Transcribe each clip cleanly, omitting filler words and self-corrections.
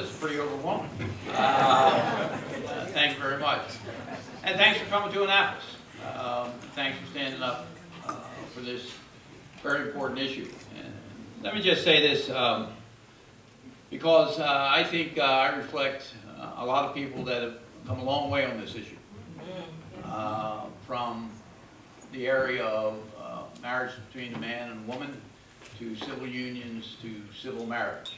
this is pretty overwhelming. Thank you very much. And thanks for coming to Annapolis. Thanks for standing up for this very important issue. And let me just say this, because I think I reflect a lot of people that have come a long way on this issue. From the area of marriage between a man and a woman, to civil unions, to civil marriage.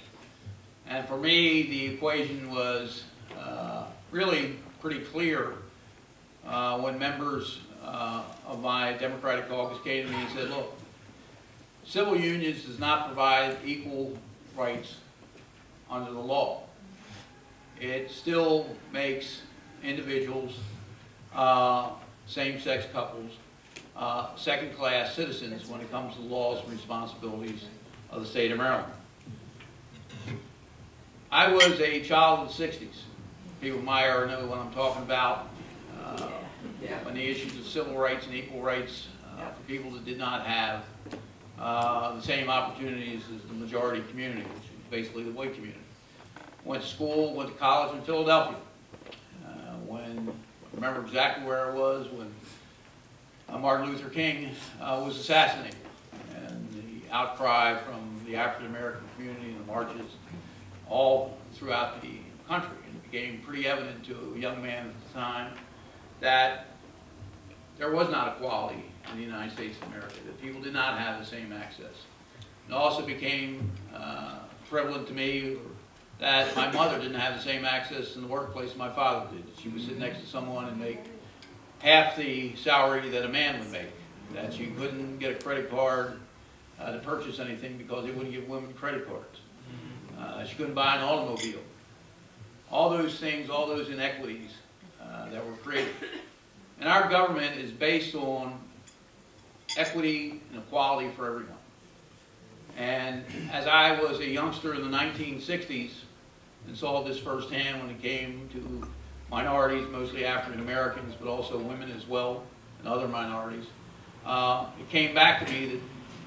And for me, the equation was really pretty clear when members of my Democratic caucus came to me and said, look, civil unions does not provide equal rights under the law. It still makes individuals, same-sex couples, second-class citizens when it comes to the laws and responsibilities of the state of Maryland. I was a child of the 60s. People my era know what I'm talking about. When the issues of civil rights and equal rights for people that did not have the same opportunities as the majority community, which is basically the white community. Went to school, went to college in Philadelphia. I remember exactly where I was when Martin Luther King was assassinated, and the outcry from the African American community and the marches all throughout the country. And it became pretty evident to a young man at the time that there was not equality in the United States of America, that people did not have the same access. It also became prevalent to me that my mother didn't have the same access in the workplace my father did. She would sit next to someone and make half the salary that a man would make, that she couldn't get a credit card to purchase anything because they wouldn't give women credit cards. She couldn't buy an automobile. All those things, all those inequities that were created. And our government is based on equity and equality for everyone. And as I was a youngster in the 1960s and saw this firsthand when it came to minorities, mostly African Americans, but also women as well, and other minorities, it came back to me that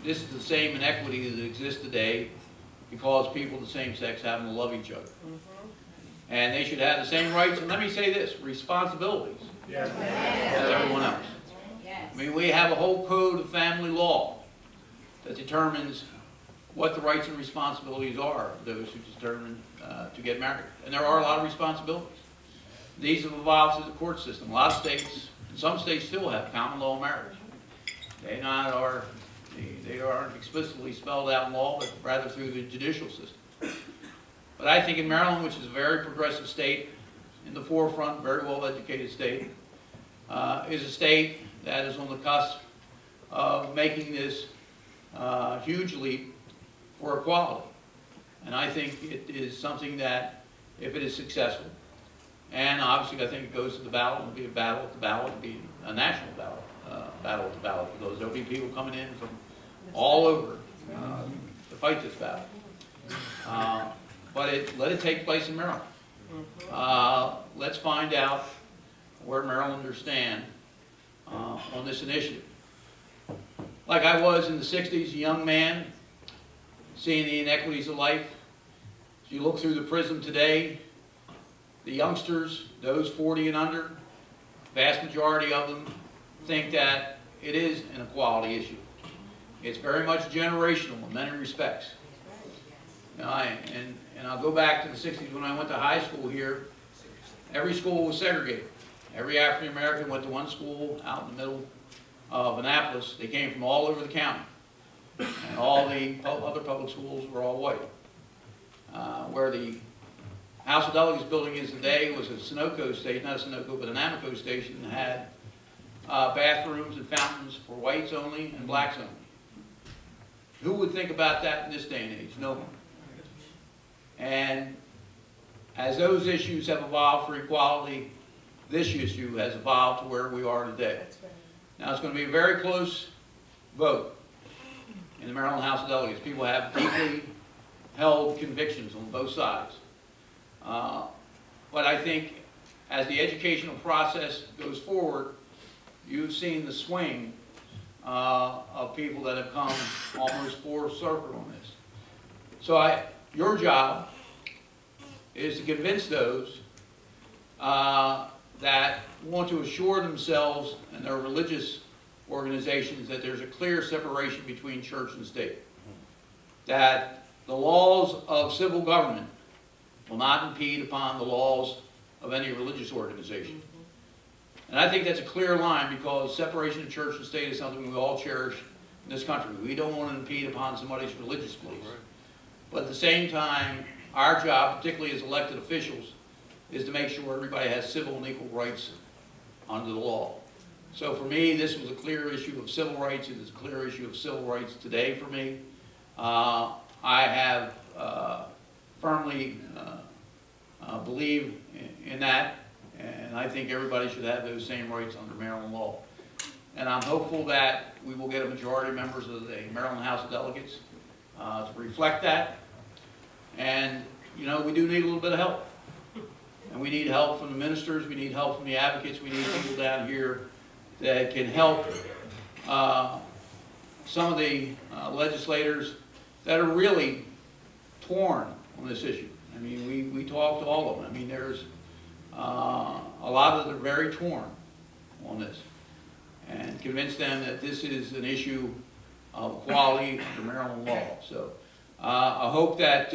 this is the same inequity that exists today because people of the same sex happen to love each other. And they should have the same rights, and let me say this, responsibilities as everyone else. I mean, we have a whole code of family law that determines what the rights and responsibilities are of those who determine to get married. And there are a lot of responsibilities. These have evolved through the court system. A lot of states, and some states still have common law marriage. They aren't explicitly spelled out in law, but rather through the judicial system. But I think in Maryland, which is a very progressive state, in the forefront, very well-educated state, is a state that is on the cusp of making this huge leap for equality. And I think it is something that, if it is successful, and obviously I think it goes to the ballot, it'll be a battle at the ballot, it'll be a national ballot, battle at the ballot, because there'll be people coming in from all over to fight this battle. But let it take place in Maryland. Let's find out where Marylanders stand on this initiative. Like I was in the 60s, a young man, seeing the inequities of life. As you look through the prism today, the youngsters, those 40 and under, vast majority of them think that it is an equality issue. It's very much generational in many respects. Now, and I'll go back to the 60s when I went to high school here. Every school was segregated. Every African American went to one school out in the middle of Annapolis. They came from all over the county. And all the other public schools were all white. Where the House of Delegates building is today was a Sunoco station, not a Sunoco, but an Amoco station that had bathrooms and fountains for whites only and blacks only. Who would think about that in this day and age? No one. And as those issues have evolved for equality, this issue has evolved to where we are today. Now it's going to be a very close vote in the Maryland House of Delegates. People have deeply held convictions on both sides. But I think as the educational process goes forward, you've seen the swing of people that have come almost full circle on this. So your job is to convince those that want to assure themselves and their religious organizations that there's a clear separation between church and state. That the laws of civil government will not impede upon the laws of any religious organization. And I think that's a clear line, because separation of church and state is something we all cherish in this country. We don't want to impede upon somebody's religious beliefs. But at the same time, our job, particularly as elected officials, is to make sure everybody has civil and equal rights under the law. So for me, this was a clear issue of civil rights. It is a clear issue of civil rights today for me. I have firmly believe in that, and I think everybody should have those same rights under Maryland law. And I'm hopeful that we will get a majority of members of the Maryland House of Delegates to reflect that. And, you know, we do need a little bit of help. And we need help from the ministers, we need help from the advocates, we need people down here that can help some of the legislators that are really torn on this issue. I mean, we talked to all of them. I mean, there's a lot of them are very torn on this, and convince them that this is an issue of equality under Maryland law. So I hope that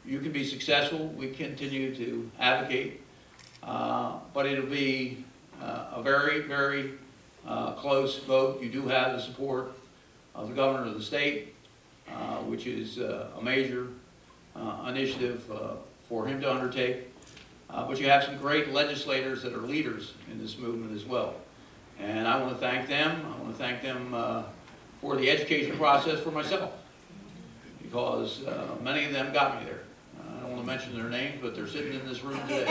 you can be successful. We continue to advocate, but it'll be a very, very close vote. You do have the support of the governor of the state, which is a major initiative for him to undertake. But you have some great legislators that are leaders in this movement as well. And I want to thank them. I want to thank them for the education process for myself, because many of them got me there. I don't want to mention their names, but they're sitting in this room today.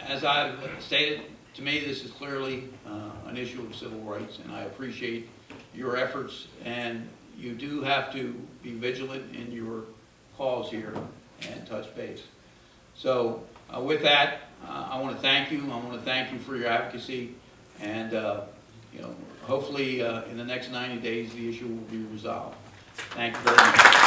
As I've stated, to me this is clearly an issue of civil rights, and I appreciate your efforts, and you do have to be vigilant in your calls here and touch base. So with that, I want to thank you. I want to thank you for your advocacy, and you know, hopefully in the next 90 days the issue will be resolved. Thank you very much.